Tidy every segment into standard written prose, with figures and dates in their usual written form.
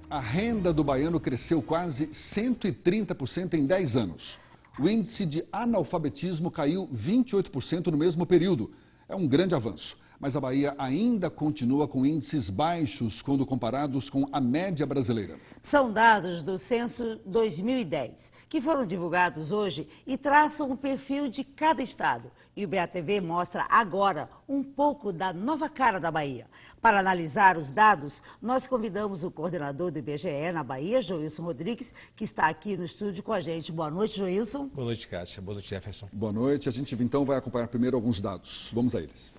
A renda do baiano cresceu quase 130% em 10 anos. O índice de analfabetismo caiu 28% no mesmo período. É um grande avanço. Mas a Bahia ainda continua com índices baixos quando comparados com a média brasileira. São dados do Censo 2010, que foram divulgados hoje e traçam o perfil de cada estado. E o BATV mostra agora um pouco da nova cara da Bahia. Para analisar os dados, nós convidamos o coordenador do IBGE na Bahia, Joilson Rodrigues, que está aqui no estúdio com a gente. Boa noite, Joilson. Boa noite, Kátia. Boa noite, Jefferson. Boa noite. A gente então vai acompanhar primeiro alguns dados. Vamos a eles.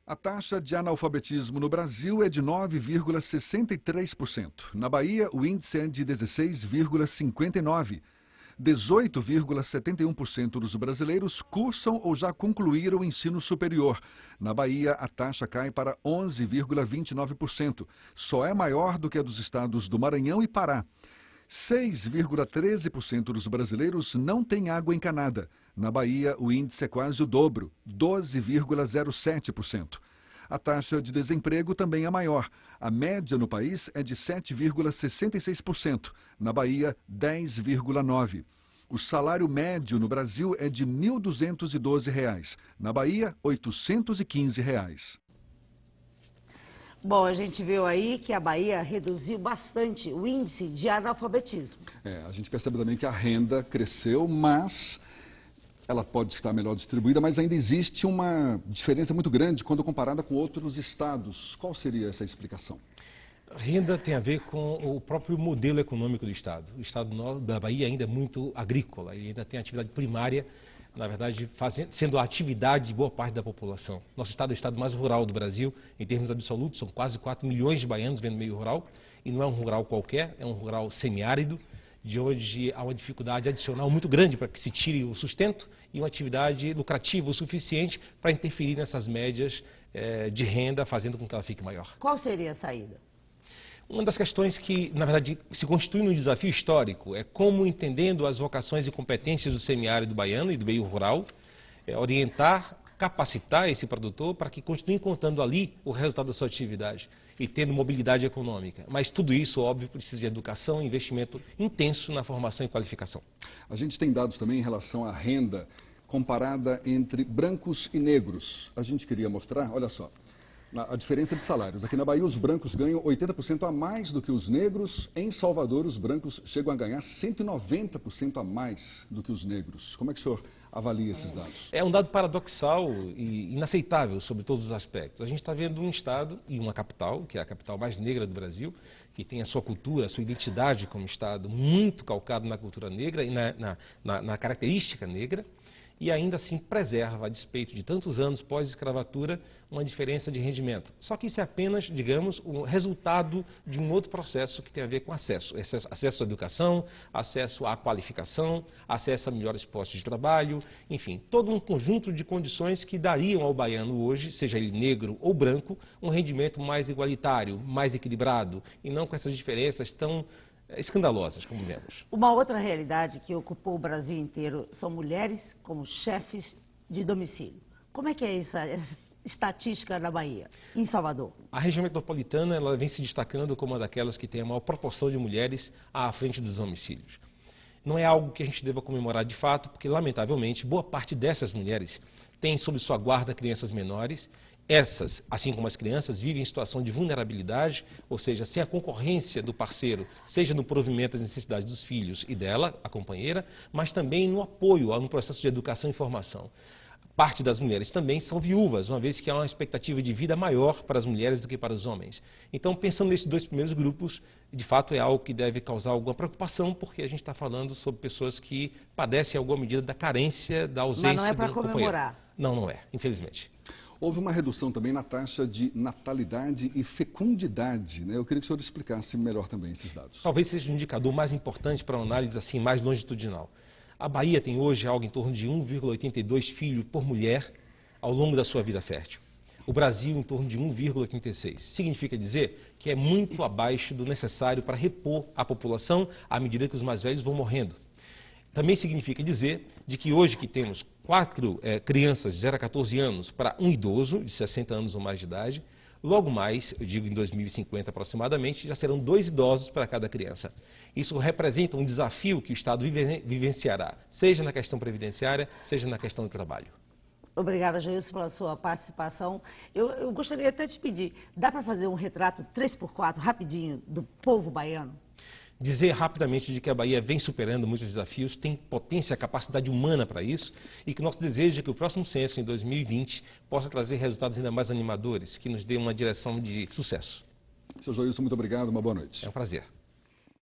A taxa de analfabetismo no Brasil é de 9,63%. Na Bahia, o índice é de 16,59%. 18,71% dos brasileiros cursam ou já concluíram o ensino superior. Na Bahia, a taxa cai para 11,29%. Só é maior do que a dos estados do Maranhão e Pará. 6,13% dos brasileiros não têm água encanada. Na Bahia, o índice é quase o dobro, 12,07%. A taxa de desemprego também é maior. A média no país é de 7,66%. Na Bahia, 10,9%. O salário médio no Brasil é de R$ 1.212. Na Bahia, R$ 815. Bom, a gente viu aí que a Bahia reduziu bastante o índice de analfabetismo. A gente percebe também que a renda cresceu, mas ela pode estar melhor distribuída, mas ainda existe uma diferença muito grande quando comparada com outros estados. Qual seria essa explicação? A renda tem a ver com o próprio modelo econômico do estado. O estado da Bahia ainda é muito agrícola e ainda tem atividade primária, na verdade, sendo a atividade de boa parte da população. Nosso estado é o estado mais rural do Brasil, em termos absolutos, são quase 4 milhões de baianos vivendo no meio rural, e não é um rural qualquer, é um rural semiárido, de onde há uma dificuldade adicional muito grande para que se tire o sustento e uma atividade lucrativa o suficiente para interferir nessas médias de renda, fazendo com que ela fique maior. Qual seria a saída? Uma das questões que, na verdade, se constitui num desafio histórico é como, entendendo as vocações e competências do semiárido baiano e do meio rural, orientar, capacitar esse produtor para que continue contando ali o resultado da sua atividade e tendo mobilidade econômica. Mas tudo isso, óbvio, precisa de educação e investimento intenso na formação e qualificação. A gente tem dados também em relação à renda comparada entre brancos e negros. A gente queria mostrar, olha só, a diferença de salários. Aqui na Bahia, os brancos ganham 80% a mais do que os negros. Em Salvador, os brancos chegam a ganhar 190% a mais do que os negros. Como é que o senhor avalia esses dados? É um dado paradoxal e inaceitável sobre todos os aspectos. A gente está vendo um estado e uma capital, que é a capital mais negra do Brasil, que tem a sua cultura, a sua identidade como estado muito calcado na cultura negra e na característica negra, e ainda assim preserva, a despeito de tantos anos pós-escravatura, uma diferença de rendimento. Só que isso é apenas, digamos, o resultado de um outro processo que tem a ver com acesso. Acesso à educação, acesso à qualificação, acesso a melhores postos de trabalho, enfim, todo um conjunto de condições que dariam ao baiano hoje, seja ele negro ou branco, um rendimento mais igualitário, mais equilibrado, e não com essas diferenças tão escandalosas, como vemos. Uma outra realidade que ocupou o Brasil inteiro são mulheres como chefes de domicílio. Como é que é essa estatística na Bahia, em Salvador? A região metropolitana ela vem se destacando como uma daquelas que tem a maior proporção de mulheres à frente dos domicílios. Não é algo que a gente deva comemorar de fato, porque, lamentavelmente, boa parte dessas mulheres tem sob sua guarda crianças menores. Essas, assim como as crianças, vivem em situação de vulnerabilidade, ou seja, sem a concorrência do parceiro, seja no provimento das necessidades dos filhos e dela, a companheira, mas também no apoio a um processo de educação e formação. Parte das mulheres também são viúvas, uma vez que há uma expectativa de vida maior para as mulheres do que para os homens. Então, pensando nesses dois primeiros grupos, de fato é algo que deve causar alguma preocupação, porque a gente está falando sobre pessoas que padecem alguma medida da carência, da ausência de um companheiro. Mas não é para comemorar. Não, não é, infelizmente. Houve uma redução também na taxa de natalidade e fecundidade, né? Eu queria que o senhor explicasse melhor também esses dados. Talvez seja o indicador mais importante para uma análise assim, mais longitudinal. A Bahia tem hoje algo em torno de 1,82 filhos por mulher ao longo da sua vida fértil. O Brasil em torno de 1,36. Significa dizer que é muito abaixo do necessário para repor a população à medida que os mais velhos vão morrendo. Também significa dizer de que hoje que temos 4 crianças de 0 a 14 anos para um idoso de 60 anos ou mais de idade, Logo mais, eu digo em 2050 aproximadamente, já serão 2 idosos para cada criança. Isso representa um desafio que o Estado vivenciará, seja na questão previdenciária, seja na questão do trabalho. Obrigada, Jailson, pela sua participação. Eu gostaria até de pedir, dá para fazer um retrato 3x4 rapidinho do povo baiano? Dizer rapidamente de que a Bahia vem superando muitos desafios, tem potência, capacidade humana para isso, e que nosso desejo é que o próximo censo, em 2020, possa trazer resultados ainda mais animadores, que nos dê uma direção de sucesso. Seu Jailson, muito obrigado, uma boa noite. É um prazer.